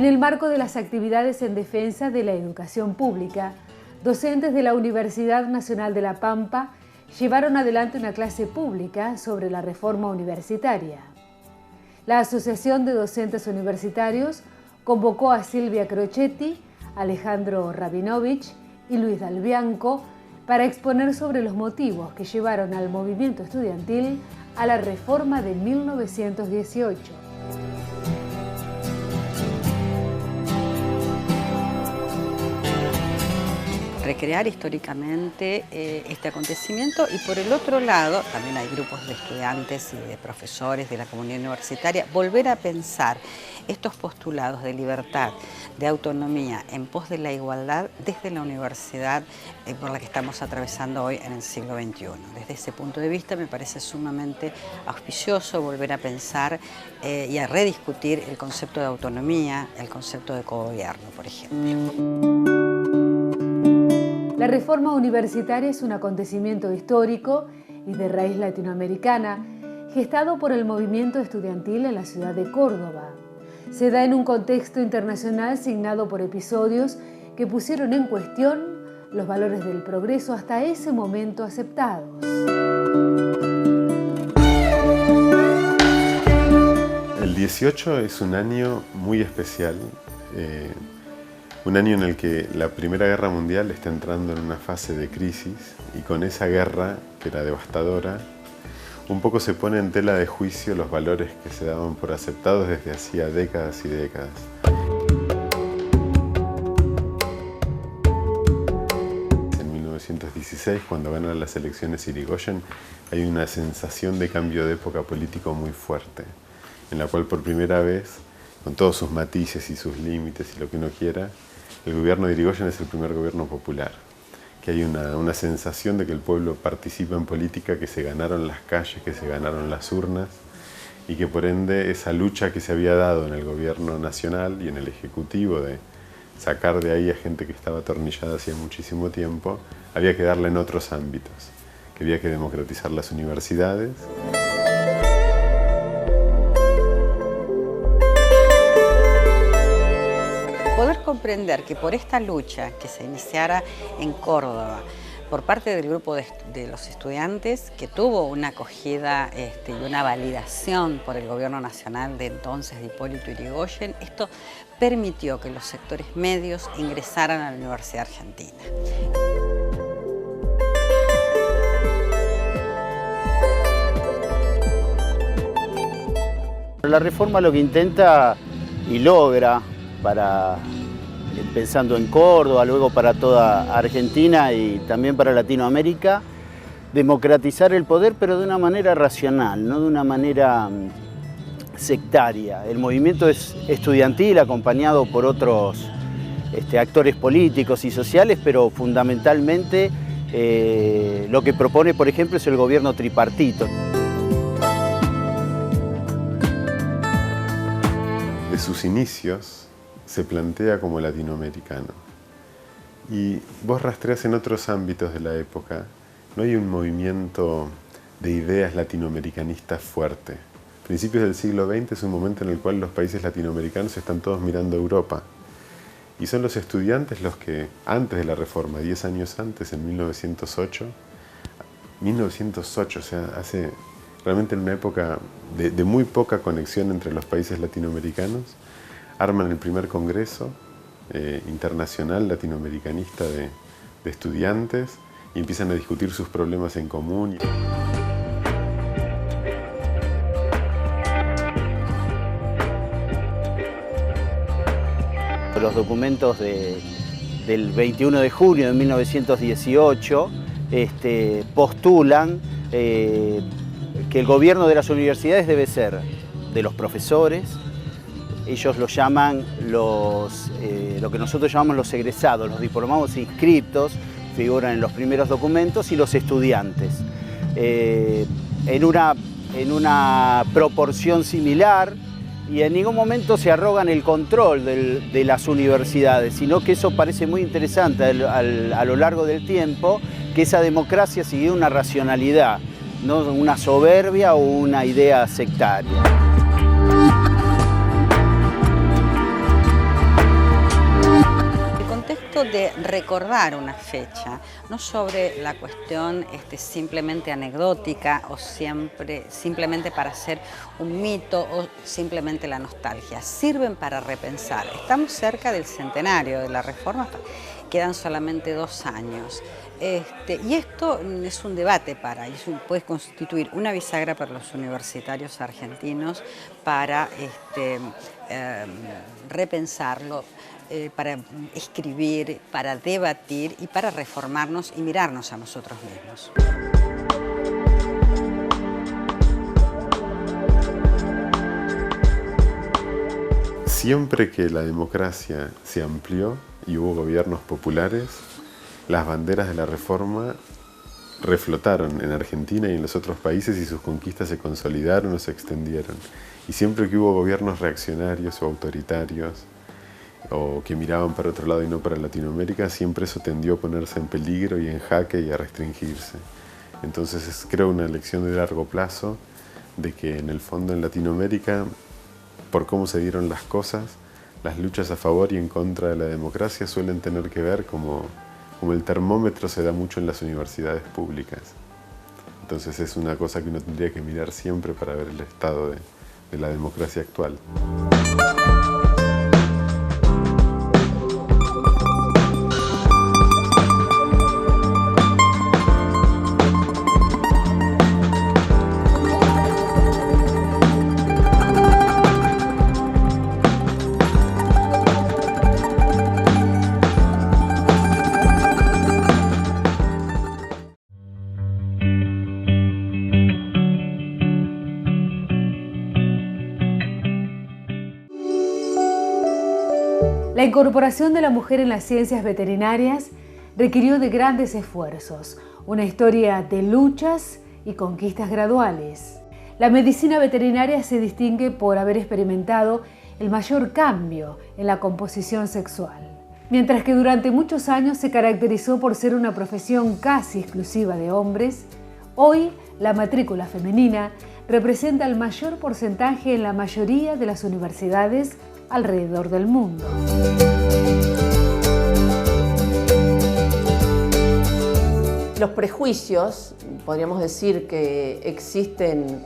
el marco de las actividades en defensa de la educación pública, docentes de la Universidad Nacional de La Pampa llevaron adelante una clase pública sobre la reforma universitaria. La Asociación de Docentes Universitarios convocó a Silvia Crocetti, Alejandro Rabinovich y Luis Dalbianco para exponer sobre los motivos que llevaron al movimiento estudiantil a la reforma de 1918. Recrear históricamente este acontecimiento, y por el otro lado, también hay grupos de estudiantes y de profesores de la comunidad universitaria, volver a pensar estos postulados de libertad, de autonomía en pos de la igualdad desde la universidad por la que estamos atravesando hoy en el siglo XXI. Desde ese punto de vista me parece sumamente auspicioso volver a pensar y a rediscutir el concepto de autonomía, el concepto de cogobierno, por ejemplo. La reforma universitaria es un acontecimiento histórico y de raíz latinoamericana, gestado por el movimiento estudiantil en la ciudad de Córdoba. Se da en un contexto internacional signado por episodios que pusieron en cuestión los valores del progreso hasta ese momento aceptados. El 18 es un año muy especial. Un año en el que la Primera Guerra Mundial está entrando en una fase de crisis, y con esa guerra, que era devastadora, un poco se pone en tela de juicio los valores que se daban por aceptados desde hacía décadas y décadas. En 1916, cuando gana las elecciones Irigoyen, hay una sensación de cambio de época político muy fuerte, en la cual por primera vez, con todos sus matices y sus límites y lo que uno quiera, el gobierno de Irigoyen es el primer gobierno popular, que hay una sensación de que el pueblo participa en política, que se ganaron las calles, que se ganaron las urnas, y que por ende esa lucha que se había dado en el gobierno nacional y en el ejecutivo de sacar de ahí a gente que estaba atornillada hacía muchísimo tiempo, había que darla en otros ámbitos, que había que democratizar las universidades. Poder comprender que por esta lucha que se iniciara en Córdoba por parte del grupo de los estudiantes, que tuvo una acogida y una validación por el gobierno nacional de entonces de Hipólito Yrigoyen, esto permitió que los sectores medios ingresaran a la Universidad Argentina. La reforma lo que intenta y logra, pensando en Córdoba, luego para toda Argentina y también para Latinoamérica, democratizar el poder, pero de una manera racional, no de una manera sectaria. El movimiento es estudiantil, acompañado por otros actores políticos y sociales, pero fundamentalmente lo que propone, por ejemplo, es el gobierno tripartito. De sus inicios se plantea como latinoamericano. Y vos rastreás en otros ámbitos de la época, no hay un movimiento de ideas latinoamericanistas fuerte. Principios del siglo XX es un momento en el cual los países latinoamericanos están todos mirando a Europa. Y son los estudiantes los que, antes de la reforma, 10 años antes, en 1908, o sea, hace realmente en una época de muy poca conexión entre los países latinoamericanos, arman el primer congreso internacional latinoamericanista de estudiantes y empiezan a discutir sus problemas en común. Los documentos del 21 de junio de 1918 postulan que el gobierno de las universidades debe ser de los profesores. Ellos lo llaman lo que nosotros llamamos los egresados, los diplomados inscriptos, figuran en los primeros documentos, y los estudiantes. En una proporción similar, y en ningún momento se arrogan el control de las universidades, sino que eso parece muy interesante a lo largo del tiempo, que esa democracia sigue una racionalidad, no una soberbia o una idea sectaria. momento de recordar una fecha, no sobre la cuestión simplemente anecdótica o simplemente para hacer un mito o simplemente la nostalgia. Sirven para repensar. Estamos cerca del centenario de la Reforma, quedan solamente 2 años. Y esto es un debate puede constituir una bisagra para los universitarios argentinos para repensarlo, para escribir, para debatir y para reformarnos y mirarnos a nosotros mismos. Siempre que la democracia se amplió y hubo gobiernos populares, las banderas de la Reforma reflotaron en Argentina y en los otros países y sus conquistas se consolidaron o se extendieron. Y siempre que hubo gobiernos reaccionarios o autoritarios o que miraban para otro lado y no para Latinoamérica, siempre eso tendió a ponerse en peligro y en jaque y a restringirse. Entonces es, creo, una lección de largo plazo de que en el fondo en Latinoamérica, por cómo se dieron las cosas, las luchas a favor y en contra de la democracia suelen tener que ver como el termómetro se da mucho en las universidades públicas. Entonces es una cosa que uno tendría que mirar siempre para ver el estado de la democracia actual. La incorporación de la mujer en las ciencias veterinarias requirió de grandes esfuerzos, una historia de luchas y conquistas graduales. La medicina veterinaria se distingue por haber experimentado el mayor cambio en la composición sexual. Mientras que durante muchos años se caracterizó por ser una profesión casi exclusiva de hombres, hoy la matrícula femenina representa el mayor porcentaje en la mayoría de las universidades alrededor del mundo. Los prejuicios, podríamos decir que existen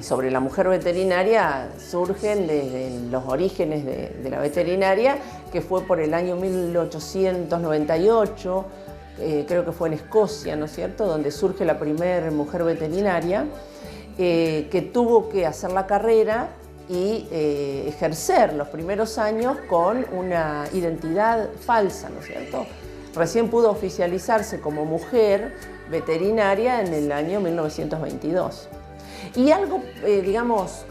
sobre la mujer veterinaria, surgen desde los orígenes de la veterinaria, que fue por el año 1898, creo que fue en Escocia, ¿no es cierto?, donde surge la primera mujer veterinaria, que tuvo que hacer la carrera y ejercer los primeros años con una identidad falsa, ¿no es cierto? Recién pudo oficializarse como mujer veterinaria en el año 1922. Y algo, digamos,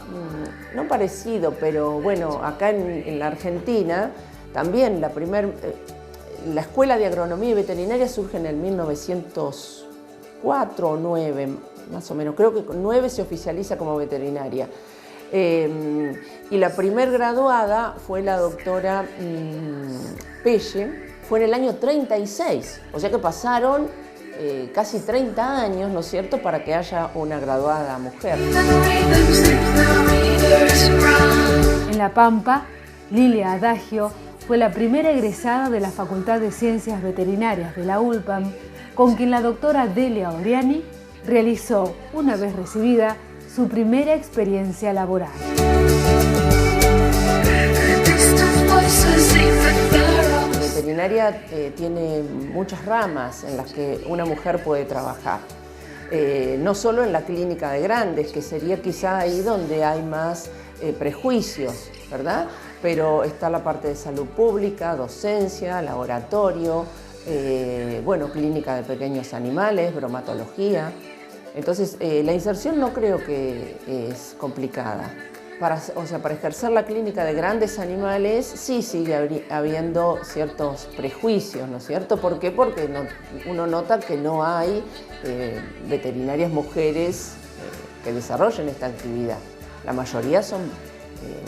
no parecido, pero bueno, acá en la Argentina también la Escuela de Agronomía y Veterinaria surge en el 1904 o 9, más o menos. Creo que con 9 se oficializa como veterinaria. Y la primer graduada fue la doctora Pelle, fue en el año 36, o sea que pasaron casi 30 años, ¿no es cierto?, para que haya una graduada mujer. En La Pampa, Lilia Adagio fue la primera egresada de la Facultad de Ciencias Veterinarias de la ULPAM, con quien la doctora Delia Oriani realizó, una vez recibida, su primera experiencia laboral. La veterinaria tiene muchas ramas en las que una mujer puede trabajar. No solo en la clínica de grandes, que sería quizá ahí donde hay más prejuicios, ¿verdad? Pero está la parte de salud pública, docencia, laboratorio, bueno, clínica de pequeños animales, bromatología. Entonces, la inserción no creo que es complicada. Para ejercer la clínica de grandes animales sí sigue habiendo ciertos prejuicios, ¿no es cierto? ¿Por qué? Porque uno nota que no hay veterinarias mujeres que desarrollen esta actividad. La mayoría son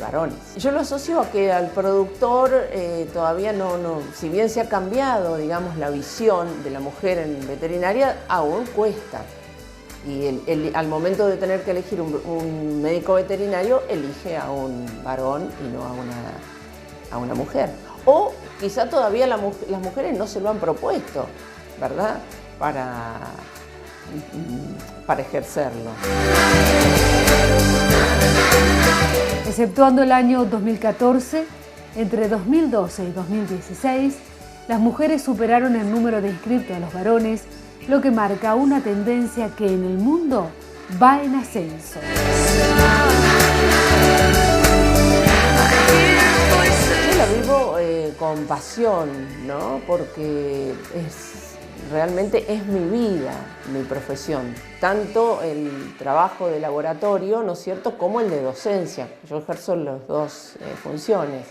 varones. Yo lo asocio a que al productor todavía si bien se ha cambiado, digamos, la visión de la mujer en veterinaria, aún cuesta. Y al momento de tener que elegir un médico veterinario, elige a un varón y no a una mujer. O quizá todavía las mujeres no se lo han propuesto, ¿verdad? Para ejercerlo. Exceptuando el año 2014, entre 2012 y 2016, las mujeres superaron el número de inscritos a los varones, lo que marca una tendencia que en el mundo va en ascenso. Yo la vivo con pasión, ¿no? Porque realmente es mi vida, mi profesión. Tanto el trabajo de laboratorio, ¿no es cierto?, como el de docencia. Yo ejerzo las dos funciones.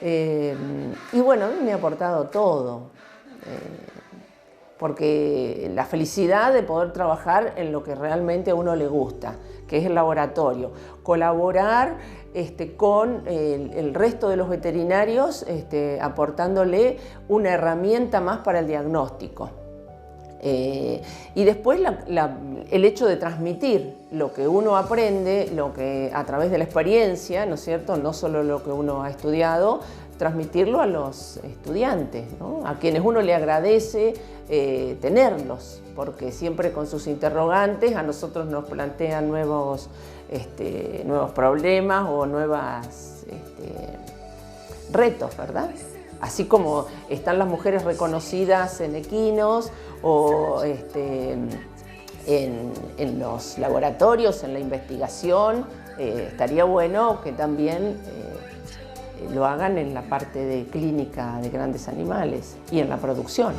Y bueno, a mí me ha aportado todo. Porque la felicidad de poder trabajar en lo que realmente a uno le gusta, que es el laboratorio. Colaborar con el resto de los veterinarios, aportándole una herramienta más para el diagnóstico. Y después el hecho de transmitir lo que uno aprende, a través de la experiencia, ¿no es cierto?, no solo lo que uno ha estudiado, transmitirlo a los estudiantes, ¿no?, a quienes uno le agradece tenerlos, porque siempre con sus interrogantes a nosotros nos plantean nuevos problemas o nuevos retos, ¿verdad? Así como están las mujeres reconocidas en equinos o en los laboratorios, en la investigación, estaría bueno que también lo hagan en la parte de clínica de grandes animales y en la producción.